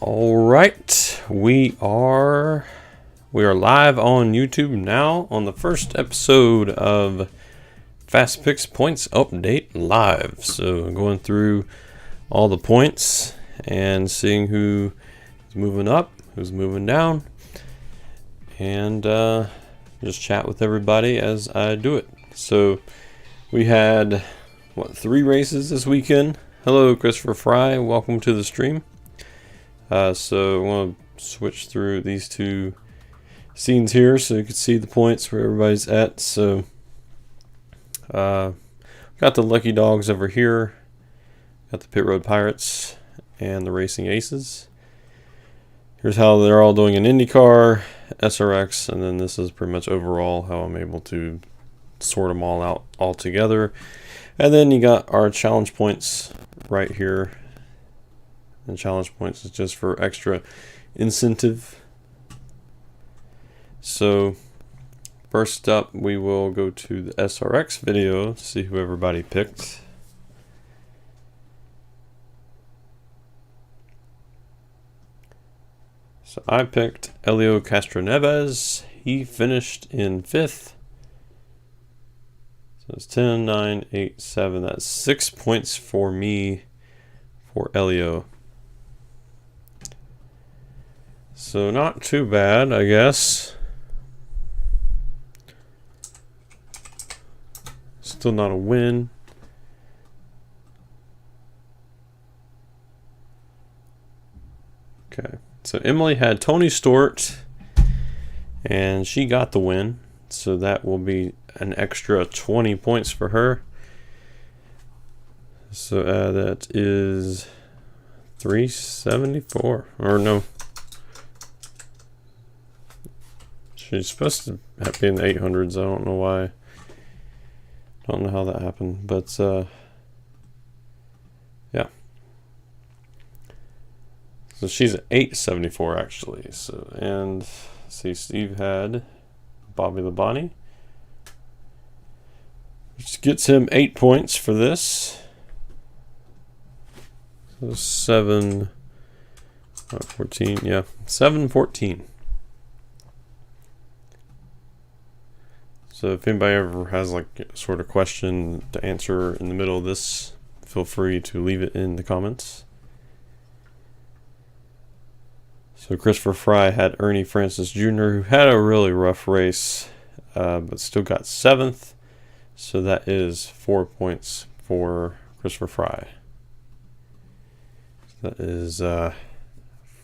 All right, we are live on YouTube now on the first episode of Fast Picks Points Update Live. So going through all the points and seeing who is moving up, who's moving down, and just chat with everybody as I do it. So we had 3 races this weekend. Hello, Christopher Fry. Welcome to the stream. So I want to switch through these two scenes here so you can see the points where everybody's at. So got the Lucky Dogs over here, got the Pit Road Pirates and the Racing Aces. Here's how they're all doing in IndyCar, SRX, and then this is pretty much overall how I'm able to sort them all out all together. And then you got our challenge points right here. And challenge points is just for extra incentive. So first up, we will go to the SRX video to see who everybody picked. So I picked Helio Castroneves. He finished in 5th. So it's 10, 9, 8, 7. That's 6 points for me for Helio. So not too bad, I guess. Still not a win. Okay, so Emily had Tony Stewart, and she got the win. So that will be an extra 20 points for her. So that is 374, or no. She's supposed to be in the 800s. I don't know why. Don't know how that happened, but yeah. So she's at 874 actually. So and see, Steve had Bobby Labonte, which gets him 8 points for this. So 7, 14, yeah, 714. So if anybody ever has like sort of question to answer in the middle of this, feel free to leave it in the comments. So Christopher Fry had Ernie Francis Jr., who had a really rough race, but still got 7th. So that is 4 points for Christopher Fry. So that is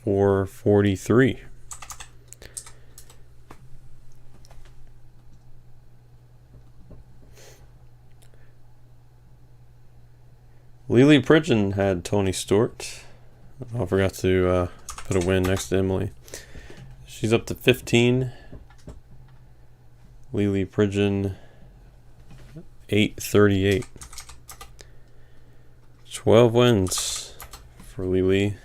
443. Lily Pridgeon had Tony Stewart. I forgot to put a win next to Emily. She's up to 15. Lily Pridgeon 838. 12 wins for Lily.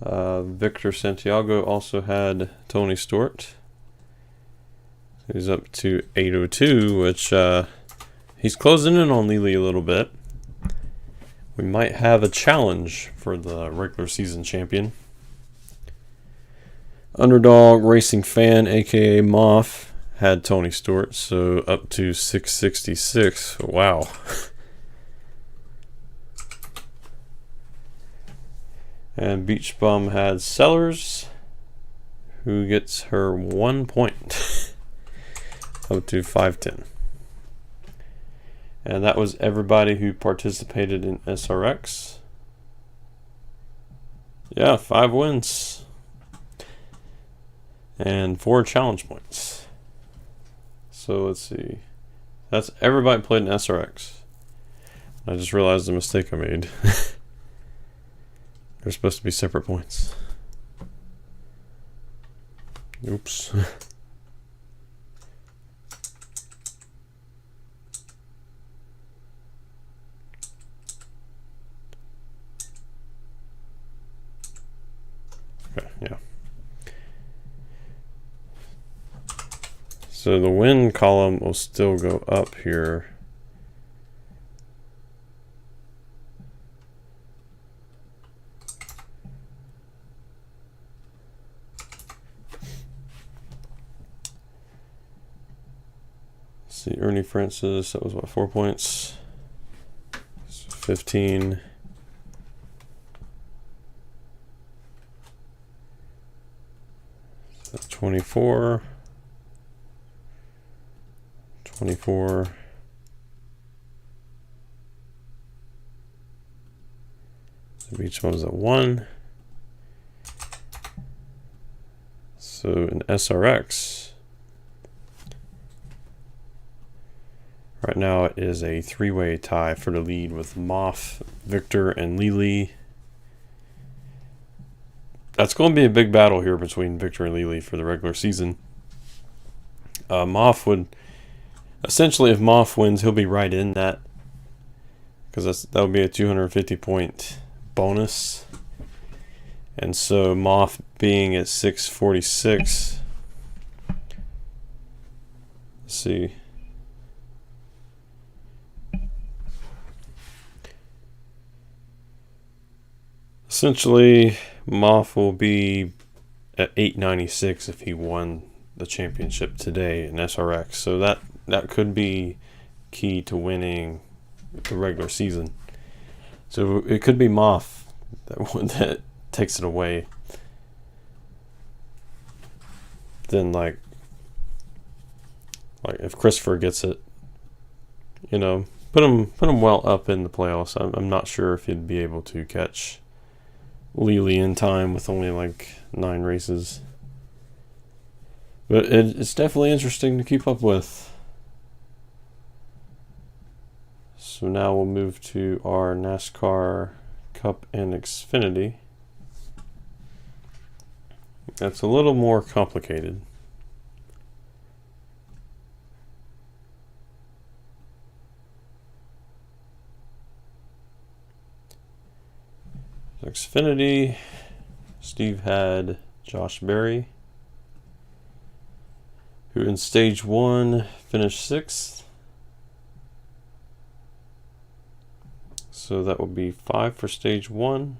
Victor Santiago also had Tony Stewart. He's up to 802, which he's closing in on Lily a little bit. We might have a challenge for the regular season champion. Underdog Racing Fan, aka Moth, had Tony Stewart, so up to 666. Wow. And Beach Bum had Sellers, who gets her 1 point. Up to 510. And that was everybody who participated in SRX. Yeah, 5 wins. And 4 challenge points. So let's see. That's everybody played in SRX. I just realized the mistake I made. They're supposed to be separate points. Oops. Okay, yeah. So the win column will still go up here. see, Ernie Francis, that was what, 4 points? 15. So 24. 24. So each one is a 1. So an SRX. Right now it is a 3-way tie for the lead with Moff, Victor, and Lily. That's going to be a big battle here between Victor and Lily for the regular season. Moff would, essentially, if Moff wins, he'll be right in that, because that would be a 250-point bonus. And so Moff being at 646. Let's see. Essentially, Moff will be at 896 if he won the championship today in SRX. So that could be key to winning the regular season. So it could be Moff that takes it away. Then like if Christopher gets it, you know, put him well up in the playoffs. I'm not sure if he'd be able to catch Lily in time with only like 9 races. But it's definitely interesting to keep up with. So now we'll move to our NASCAR Cup and Xfinity. That's a little more complicated. Xfinity, Steve had Josh Berry, who in stage 1 finished 6th. So that will be 5 for stage 1,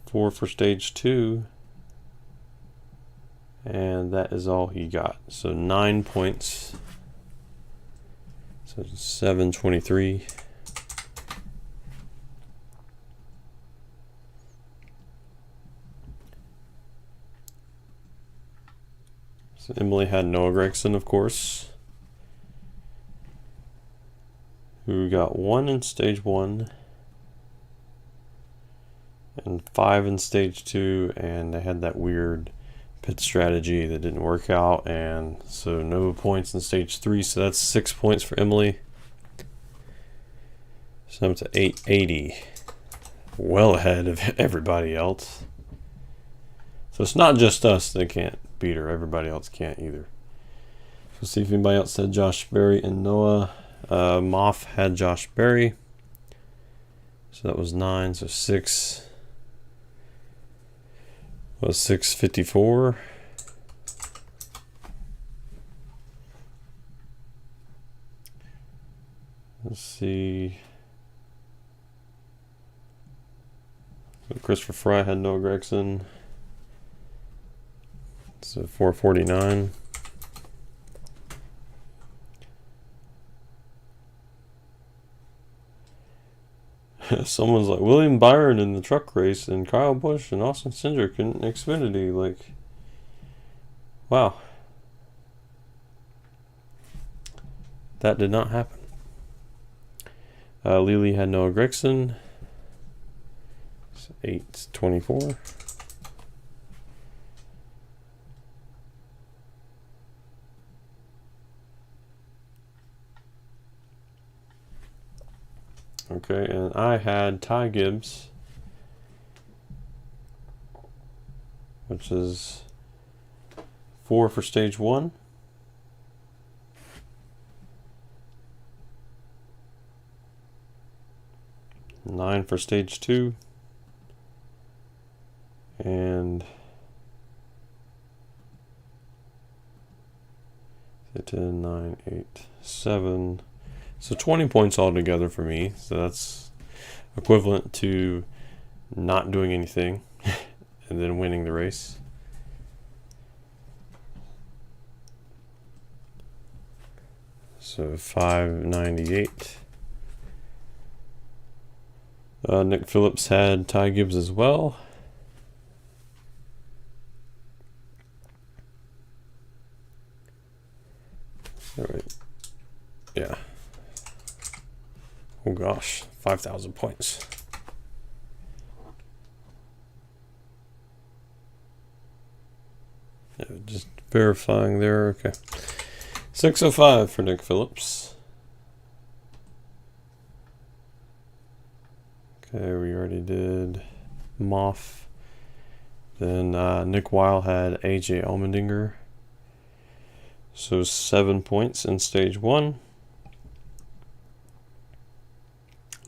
4 for stage 2, and that is all he got. So 9 points. So 723. So Emily had Noah Gragson, of course, who got 1 in stage 1 and 5 in stage 2, and they had that weird pit strategy that didn't work out, and so no points in stage 3, so that's 6 points for Emily. So I'm to 880, well ahead of everybody else. So it's not just us that can't beat her, everybody else can't either. So see if anybody else had Josh Berry and Noah. Moff had Josh Berry, so that was 9, so 6 was 654. Let's see. So Christopher Fry had Noah Gragson, so 449. Someone's like William Byron in the truck race and Kyle Busch and Austin Cindric in Xfinity. Like, wow. That did not happen. Lily had Noah Gragson. 824. Okay, and I had Ty Gibbs, which is 4 for stage 1. Nine for stage 2. And 10, 9, 8, 7. So 20 points altogether for me. So that's equivalent to not doing anything and then winning the race. So 598. Nick Phillips had Ty Gibbs as well. All right. Yeah. Oh gosh, 5,000 points. Yeah, just verifying there. Okay. 605 for Nick Phillips. Okay, we already did Moff. Then Nick Weil had AJ Allmendinger. So 7 points in stage 1.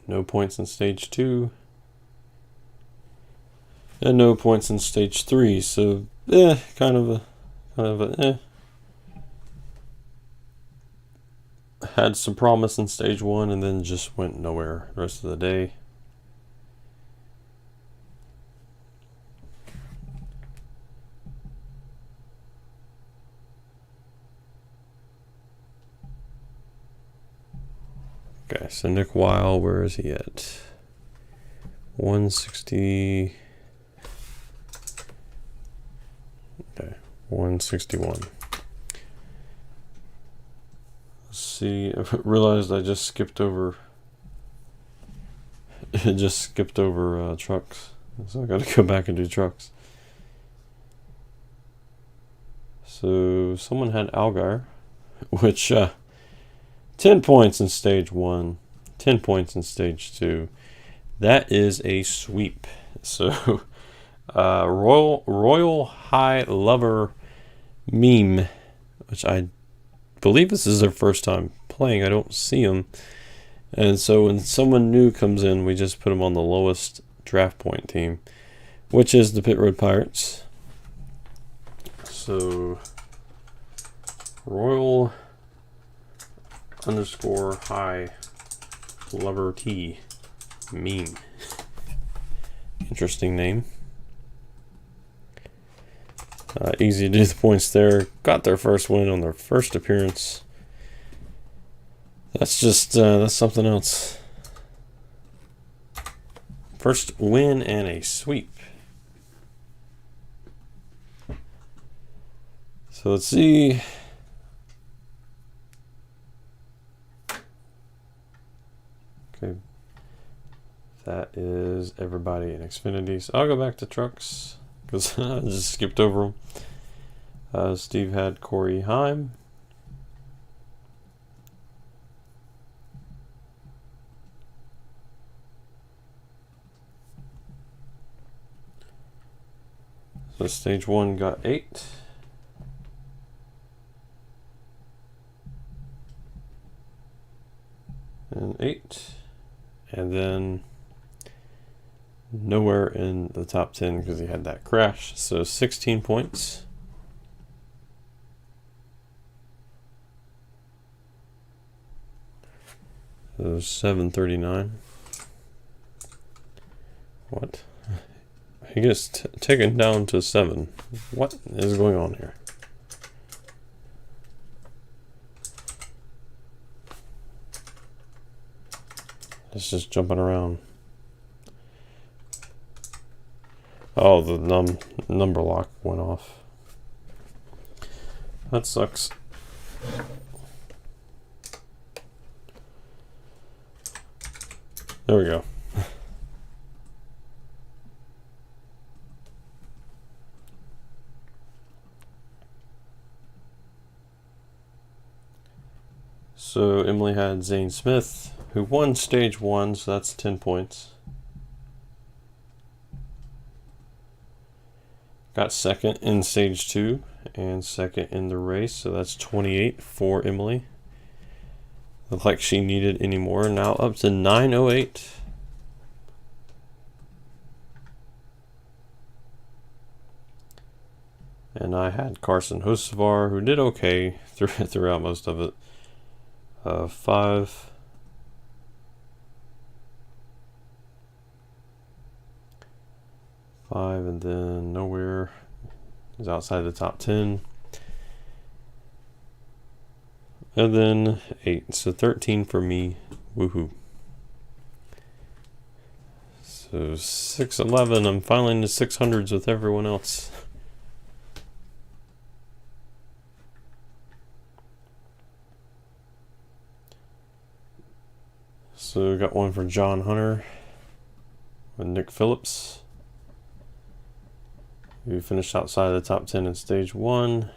No points in stage 2. And no points in stage 3. So kind of a had some promise in stage 1 and then just went nowhere the rest of the day. Okay, so Nick Weil, where is he at? 160. Okay, 161. Let's see. I realized I just skipped over. Trucks. So I got to go back and do trucks. So someone had Algar, which 10 points in stage 1, 10 points in stage 2. That is a sweep. So Royal High Lover Meme, which I believe this is their first time playing. I don't see them. And so when someone new comes in, we just put them on the lowest draft point team, which is the Pit Road Pirates. So Royal _High Lover T Meme. Interesting name. Easy to do the points there. Got their first win on their first appearance. That's just that's something else. First win and a sweep. So let's see. Okay. That is everybody in Xfinity. So I'll go back to trucks because I just skipped over them. Steve had Corey Heim. So stage 1 got 8. And 8. And then nowhere in the top 10 because he had that crash. So 16 points. So 739. What? He gets taken down to 7. What is going on here? It's just jumping around. Oh, the number lock went off. That sucks. There we go. So Emily had Zane Smith, who won stage 1, so that's 10 points. Got second in stage 2 and second in the race, so that's 28 for Emily. Looked like she needed any more. Now up to 908. And I had Carson Hocevar, who did okay throughout most of it. 5. And then nowhere is outside the top 10. And then 8. So 13 for me. Woohoo. So 611. I'm finally in the 600s with everyone else. So we got one for John Hunter with Nick Phillips, who finished outside of the top 10 in stage 1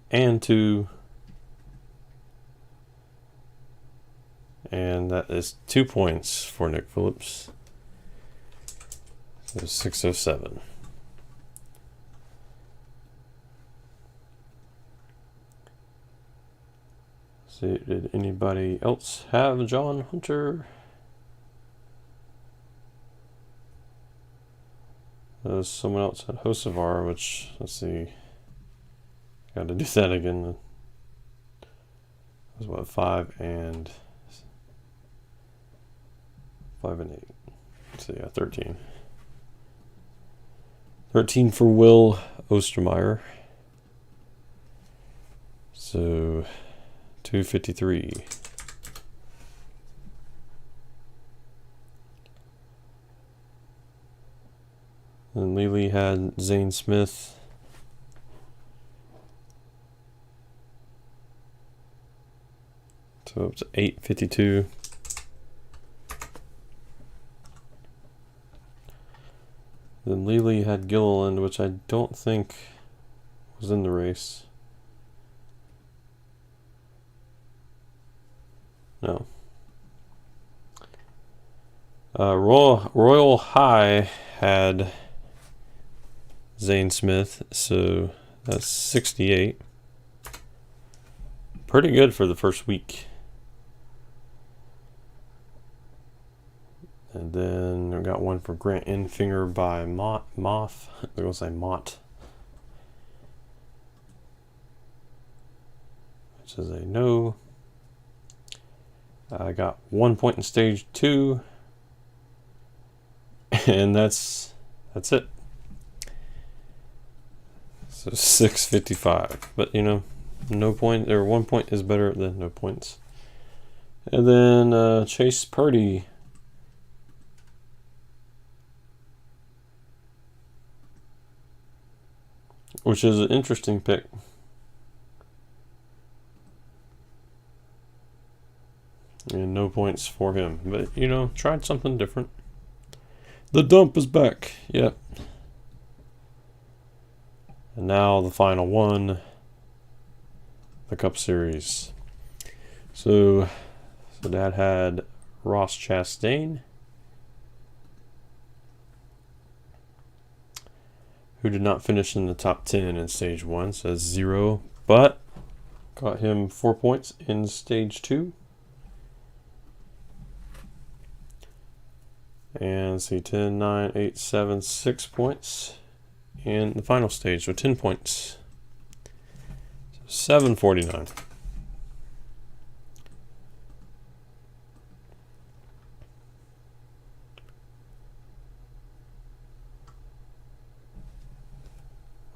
and 2. And that is 2 points for Nick Phillips. So 607. See, did anybody else have John Hunter? Someone else had Hocevar, which, let's see, got to do that again. It was what, 5 and 8. So yeah, 13. 13 for Will Ostermeyer. So 253. And Lily had Zane Smith. So up to 852. Then Lily had Gilliland, which I don't think was in the race. No. Royal High had Zane Smith, so that's 68. Pretty good for the first week. And then I got one for Grant Enfinger by Moth. They're going to say Mott. Which is a no. I got 1 point in stage 2. And that's it. So 655. But you know, no point, or 1 point is better than no points. And then Chase Purdy. Which is an interesting pick. And no points for him. But, you know, tried something different. The dump is back. Yep. And now the final one. The Cup Series. So Dad had Ross Chastain, who did not finish in the top 10 in stage 1, says 0, but got him 4 points in stage 2. And see, 10, 9, 8, 7, 6 points in the final stage with 10 points. So 749.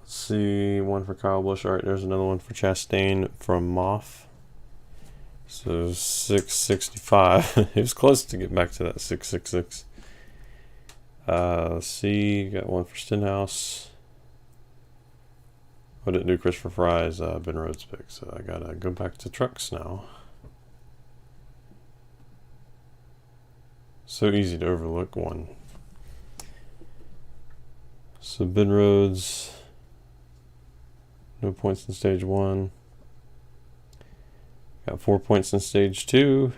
See, one for Kyle Busch. All right, there's another one for Chastain from Moth. So 665. It was close to get back to that 666. C, got one for Stenhouse. I didn't do Christopher Fry's Ben Rhodes pick, so I gotta go back to trucks now. So easy to overlook one. So Ben Rhodes, no points in stage 1. Got 4 points in stage 2.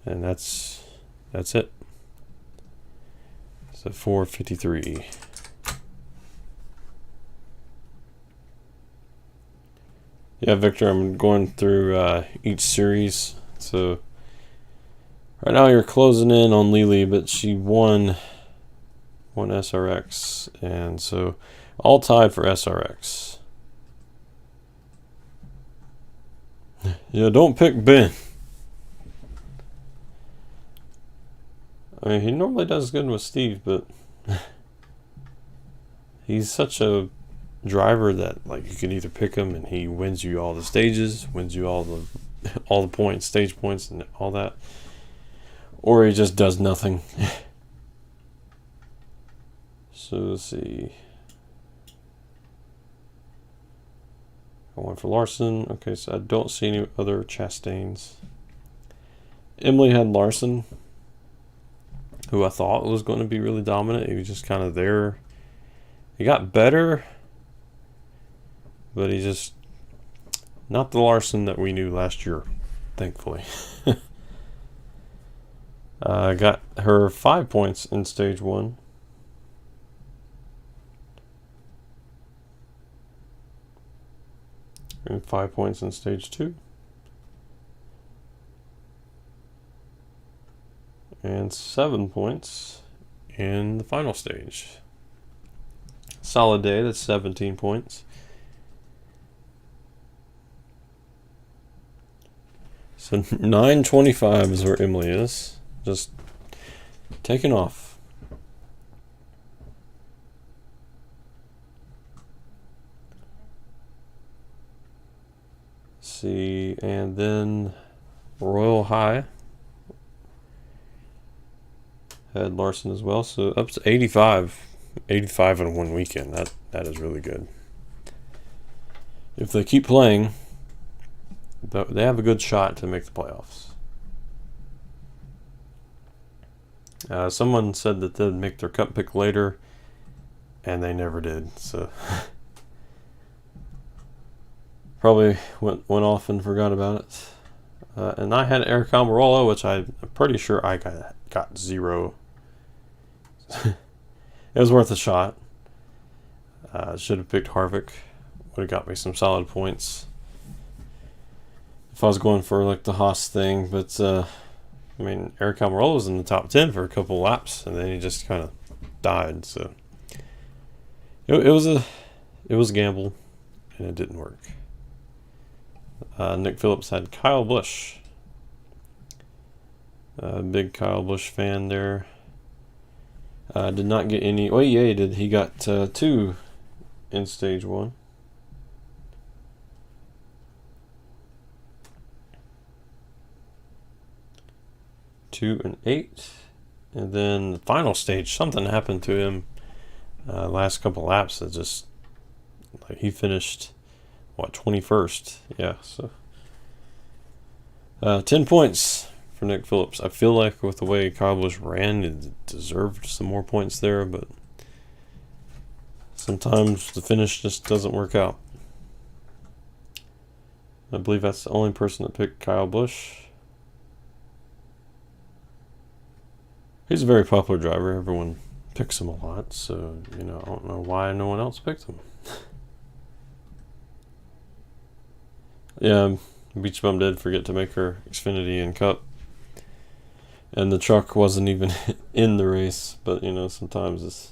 And that's it. So 453. Yeah, Victor, I'm going through each series. So right now you're closing in on Lily, but she won SRX, and so all tied for SRX. Yeah, don't pick Ben. I mean, he normally does good with Steve, but he's such a driver that like you can either pick him and he wins you all the stages, wins you all the points, stage points, and all that, or he just does nothing. So let's see. I went for Larson. Okay, so I don't see any other Chastains. Emily had Larson, who I thought was going to be really dominant. He was just kind of there. He got better, but he's just not the Larson that we knew last year, thankfully. Got her 5 points in stage 1. And 5 points in stage 2. And 7 points in the final stage. Solid day, that's 17 points. So 925 is where Emily is. Just taking off. See, and then Royal High had Larson as well, so up to 85 in one weekend. That is really good. If they keep playing, they have a good shot to make the playoffs. Someone said that they'd make their cup pick later, and they never did. So probably went off and forgot about it. And I had Eric Almirola, which I'm pretty sure I got 0. It was worth a shot. Should have picked Harvick. Would have got me some solid points if I was going for like the Haas thing. But I mean, Eric Almirola was in the top 10 for a couple laps, and then he just kind of died. So it was a gamble, and it didn't work. Nick Phillips had Kyle Busch. Big Kyle Busch fan there. Did not get any. Oh yeah, he did. He got 2 in stage 1. Two and 8, and then the final stage, something happened to him. Last couple laps, that just like he finished 21st. Yeah, so 10 points for Nick Phillips. I feel like with the way Kyle Busch ran, it deserved some more points there, but sometimes the finish just doesn't work out. I believe that's the only person that picked Kyle Busch. He's a very popular driver. Everyone picks him a lot, so I don't know why no one else picked him. Yeah, Beach Bum did forget to make her Xfinity and Cup, and the truck wasn't even in the race. But sometimes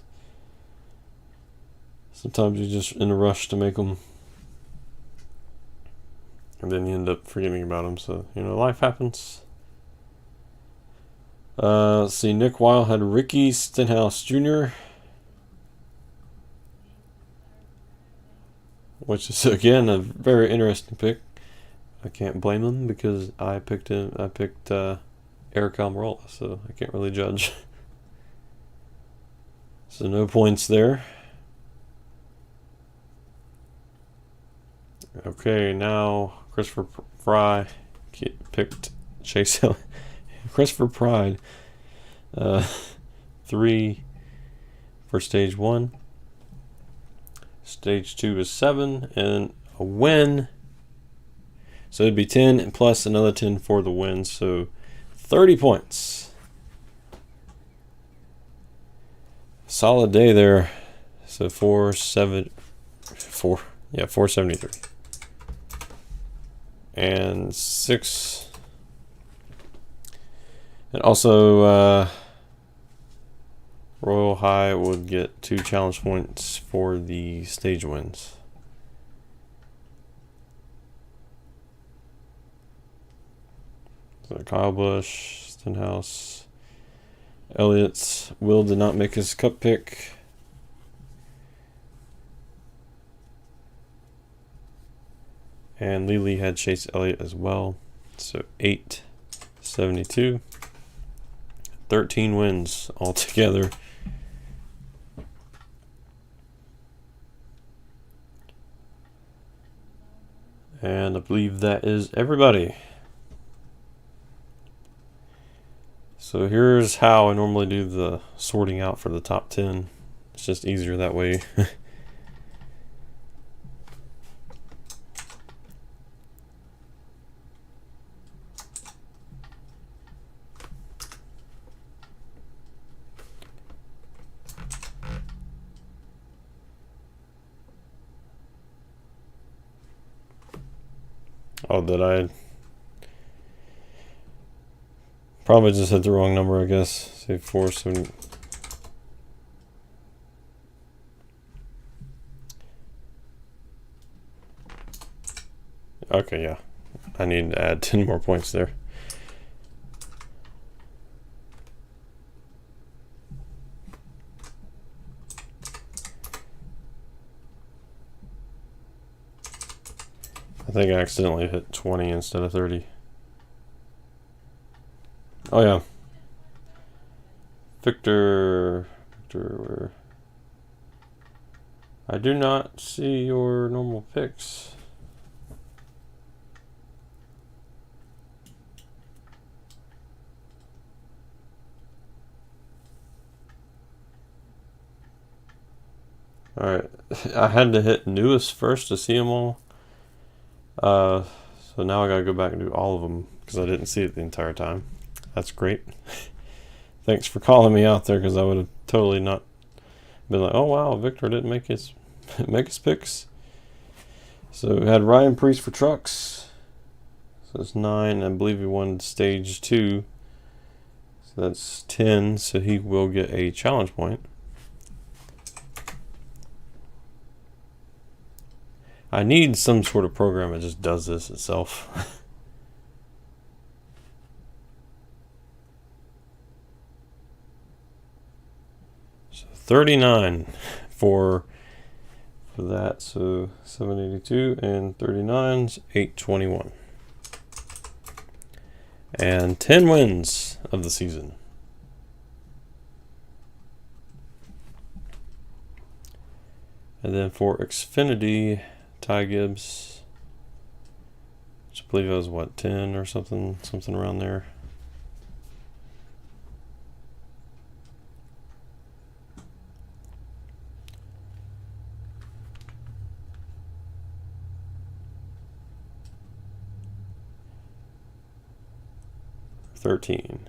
you're just in a rush to make them, and then you end up forgetting about them. So life happens. Let's see, Nick Weil had Ricky Stenhouse Jr., which is again a very interesting pick. I can't blame him because I picked Eric Almirola, so I can't really judge. So no points there. Okay, now Christopher Fry picked Chase Elliott. Christopher Pride, 3 for stage 1. Stage 2 is 7, and a win. So it'd be 10 and plus another 10 for the win, so 30 points. Solid day there. So 473. And 6. And also, Royal High would get 2 challenge points for the stage wins. So Kyle Busch, Stenhouse, Elliott's. Will did not make his cup pick. And Lily had Chase Elliott as well. So 872. 13 wins altogether. And I believe that is everybody. So here's how I normally do the sorting out for the top 10. It's just easier that way. Oh, did I? Probably just hit the wrong number, I guess. Say 470. Okay, yeah. I need to add 10 more points there. I think I accidentally hit 20 instead of 30. Oh yeah. Victor, where? I do not see your normal picks. Alright, I had to hit newest first to see them all. So now I gotta go back and do all of them because I didn't see it the entire time. That's great. Thanks for calling me out there, because I would have totally not been like, oh wow, Victor didn't make his picks. So we had Ryan Preece for trucks. So that's 9. I believe he won stage 2. So that's 10. So he will get a challenge point. I need some sort of program that just does this itself. So 39 for that. So 782 and 39's 821. And 10 wins of the season. And then for Xfinity, Ty Gibbs, which I believe it was what, 10 or something around there. $13.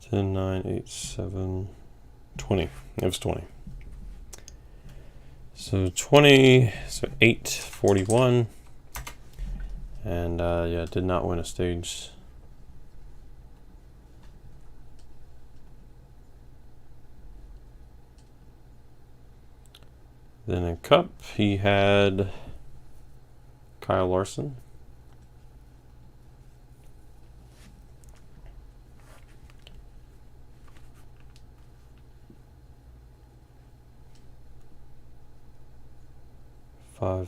10, 9, 8, 7, 20. It was 20. So 20, so 841. And yeah, did not win a stage. Then in Cup, he had Kyle Larson.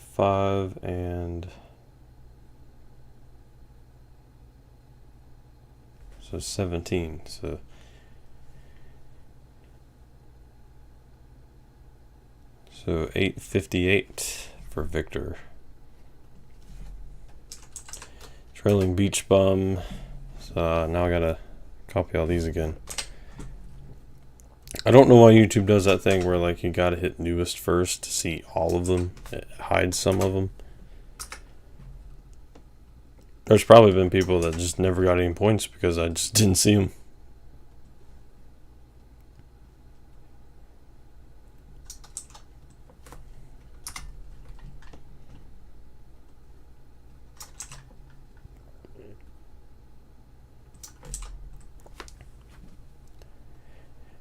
Five and so 17. So so 858 for Victor. Trailing Beach Bum. So now I gotta copy all these again. I don't know why YouTube does that thing where like you gotta hit newest first to see all of them. It hides some of them. There's probably been people that just never got any points because I just didn't see them.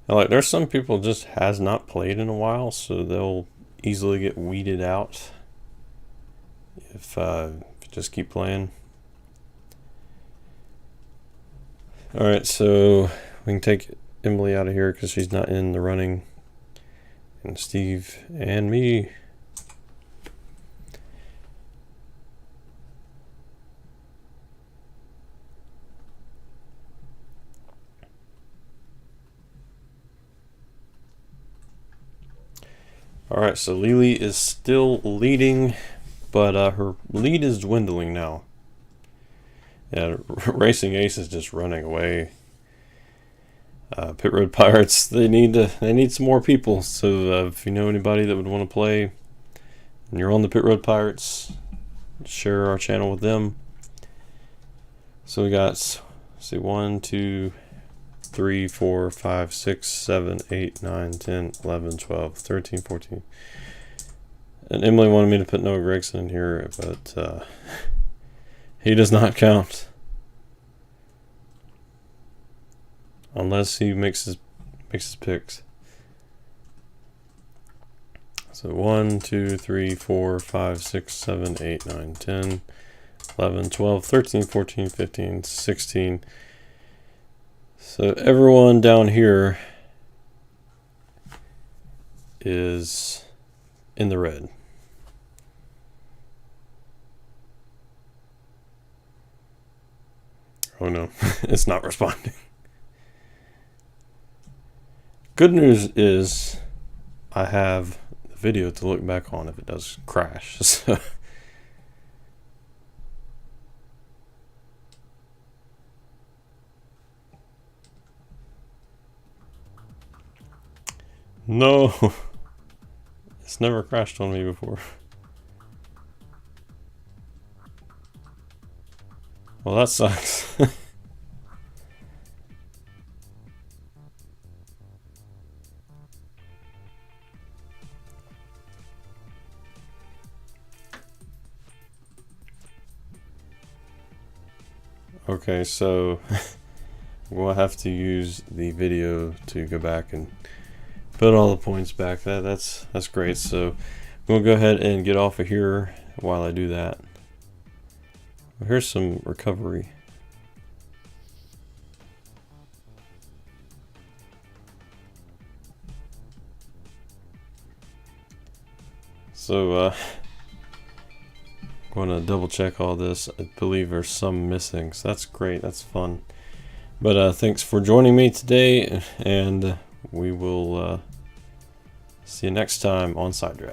Like, there's some people just has not played in a while, so they'll easily get weeded out if you just keep playing. Alright, so we can take Emily out of here because she's not in the running. And Steve and me. Alright, so Lily is still leading, but her lead is dwindling now. Yeah, Racing Ace is just running away. Pit Road Pirates, they need some more people. So if you know anybody that would want to play, and you're on the Pit Road Pirates, share our channel with them. So we got, let's see, 1, 2, 3, 4, 5, 6, 7, 8, 9, 10, 11, 12, 13, 14. And Emily wanted me to put Noah Gragson in here, but he does not count unless he makes his picks. So 1, 2, 3, 4, 5, 6, 7, 8, 9, 10, 11, 12, 13, 14, 15, 16. So everyone down here is in the red. Oh no, it's not responding. Good news is I have the video to look back on if it does crash. So no, it's never crashed on me before. Well, that sucks. Okay, so we'll have to use the video to go back and put all the points back. That's great. So we'll go ahead and get off of here while I do that. Well, here's some recovery. So I'm going to double check all this. I believe there's some missing, so that's great. That's fun. But thanks for joining me today, and we will see you next time on Side Draft.